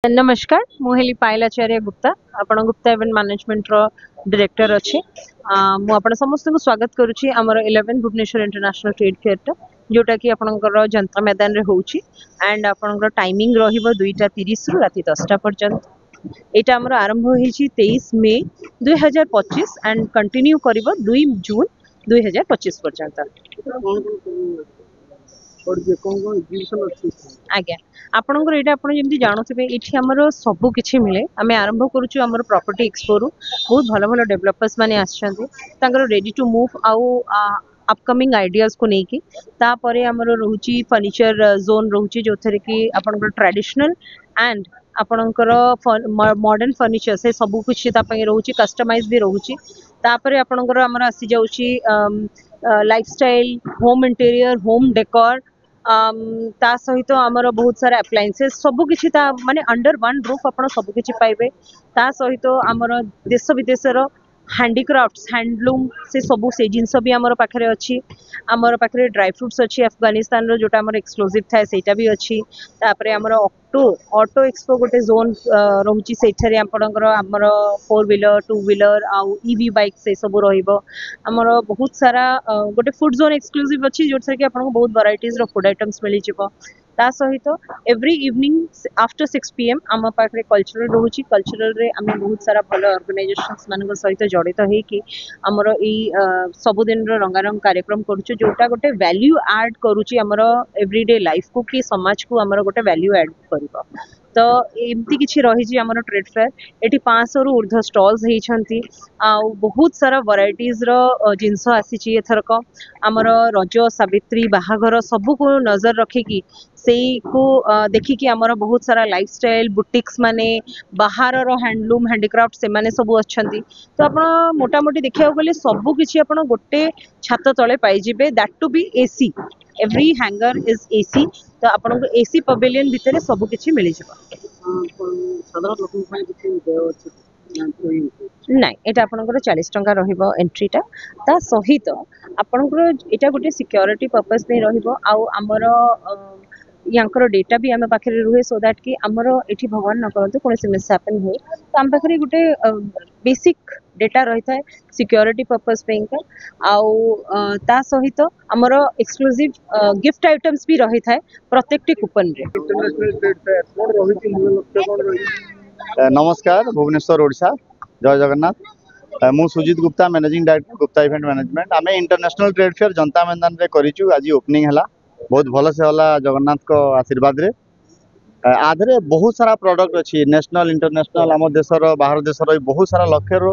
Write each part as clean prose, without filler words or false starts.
नमस्कार मुझे पायलाचार्य गुप्ता आपण गुप्ता इवेंट मैनेजमेंट रो डायरेक्टर अच्छे मु आपण समस्त को स्वागत करुच्ची आमर 11 भुवनेश्वर इंटरनेशनल ट्रेड फेयर जोटा कि आपणकर जनता मैदान रे होउची एंड आपणकर टाइमिंग रहिबो 2:30 रु राति 10टा पर्यंत एटा हमर आरंभ होईची 23 मे 2025 एंड कंटिन्यू करिवो 2 जून 2025 पर्यंत। आज्ञा आपणकर एटा आपण जेमति जानुथिबे एठी हमर सब किछि मिले आमे आरंभ करूछु हमर प्रॉपर्टी एक्सपो रु बहुत भलो भलो डेवलपर्स माने आछछन्ती तांकर रेडी टू मूव आउ अपकमिंग आइडियाज को नेकी तापरे हमर रहूची फर्नीचर जोन रहूची जोथरे कि आपणकर ट्रेडिशनल एंड आपणकर मॉडर्न फर्नीचर से सब कुछ तापय रहूची कस्टमाइज भी रहूची तापरे आपणकर हमर आसी जाउची lifestyle home interior home decor ता सहित आमर बहुत सारा एप्लायंसेस सब किछि ता माने अंडर वन रूफ आपण सब किछि पाइबे ता सहित आमर देश विदेशर हैंडीक्राफ्ट्स हैंडलूम से सबू से जिनस भी आमर पाखरे अच्छी आमर पाखरे ड्राई फ्रूट्स अच्छी अफगानिस्तान रो जोटा आमर एक्सक्लूसिव थाए सेटा भी अच्छी तापरे आमर ऑटो एक्सपो गोटे जोन रहउची सेठारे आपणकर आमर 4 व्हीलर 2 व्हीलर आउ ईवी बाइक से सब रहिबो आमर बहुत सारा गोटे फूड जोन एक्सक्लूसिव अच्छी जोथरे कि आपन बहुत वैरायटीज रो फूड आइटम्स मिली जिवो ता सहित एवरी इवनिंग आफ्टर 6 PM आम पाखे कल्चरल रोची कल्चरल रे आम बहुत सारा भल ऑर्गेनाइजेशंस मान सहित जड़ित होइकी आमर ई सबुदिन रंगारंग कार्यक्रम करूछु जोटा गोटे वैल्यू ऐड करूची आमर एवरीडे लाइफ को कि समाज को आमर गोटे वैल्यू ऐड करिवो तो एमती किछि रही आमर ट्रेड फेयर एटी 500 रु ऊर्ध्व स्टॉल्स होइछंती आ बहुत सारा वैरायटीज रो जिंस आसीची एथरक आमर रज सावित्री बाहाघर सब को नजर रखिकी से को देखिकी आमर बहुत सारा लाइफस्टाइल बुटीक्स माने बाहर रो हैंडलूम हैंडीक्राफ्ट से माने सब अच्छंती तो आपण मोटा मोटी देखिया गले सब किछि आपण गोटे छात तळे पाई जिबे that to be AC every hanger is AC तो आपण को एसी पवेलियन भितरे सब किछि मिलि जिवो साधारण लोक पय किछि देव अछि नाइ एटा आपनकर 40 टंका रहिबो एंट्रीटा ता सहित आपनकर एटा गोटे सिक्योरिटी पर्पस नै रहिबो आउ हमर यांकर डेटा भी आम पाखे रुहे सो दैट कि आमर एठी भगवान न करते कौन मिस हैपन हुए तो आम पाखे गोटे बेसिक डेटा रही था सिक्योरिटी पर्पस का आउ ता सहित आमर एक्सक्लूसिव गिफ्ट आइटम्स भी रही था प्रत्येक कूपन रे। नमस्कार भुवनेश्वर ओडिशा जय जगन्नाथ मु Sujit Gupta managing director Gupta event management आम international trade fair Janata Maidan रे करिचु आज ओपनिंग हला बहुत भल से होला जगन्नाथ को आशीर्वाद रे आधरे बहुत सारा प्रोडक्ट अच्छी नेशनल इंटरनेशनल आम देशर बाहर देशर बहुत सारा लक्ष्य रो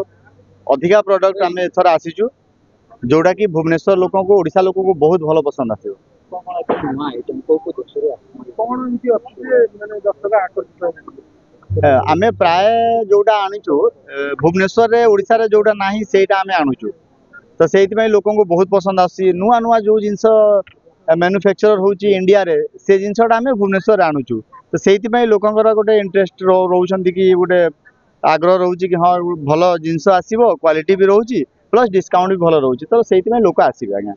अधिका प्रोडक्ट आम एथर आसीचु जोड़ा कि भुवनेश्वर लोक को ओडिशा लोक को बहुत भल पसंद आसिबो आमे प्राय जोड़ा आनिचु भुवनेश्वर रे ओडिशा रे जोड़ा नाही सेटा आमे आनुचु तो सेइति लोक को बहुत पसंद आसी नुआ नुआ जो जिनस मैन्युफैक्चरर होची इंडिया रे से जिनसटा आमे भुवनेश्वर आनुचु तो सेइति लोकंकर गोटे इंटरेस्ट रोचंती कि गोटे आग्रह रोची कि हाँ भल जिनस आसीबो क्वालिटी भी रोची प्लस डिस्काउंट भी भल रोची तो सेइति लोक आसीबे आज्ञा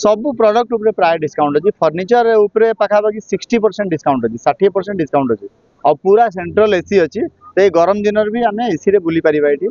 सब प्रोडक्ट उपरे प्राय डिस्काउंट अछि फर्नीचर उपरे पाखापाखि 60% डिस्काउंट अछि 60% डिस्काउंट अछि और पूरा सेंट्रल एसी अछि तो गरम दिन भी आमे एसी रे बुली परिबा एठी।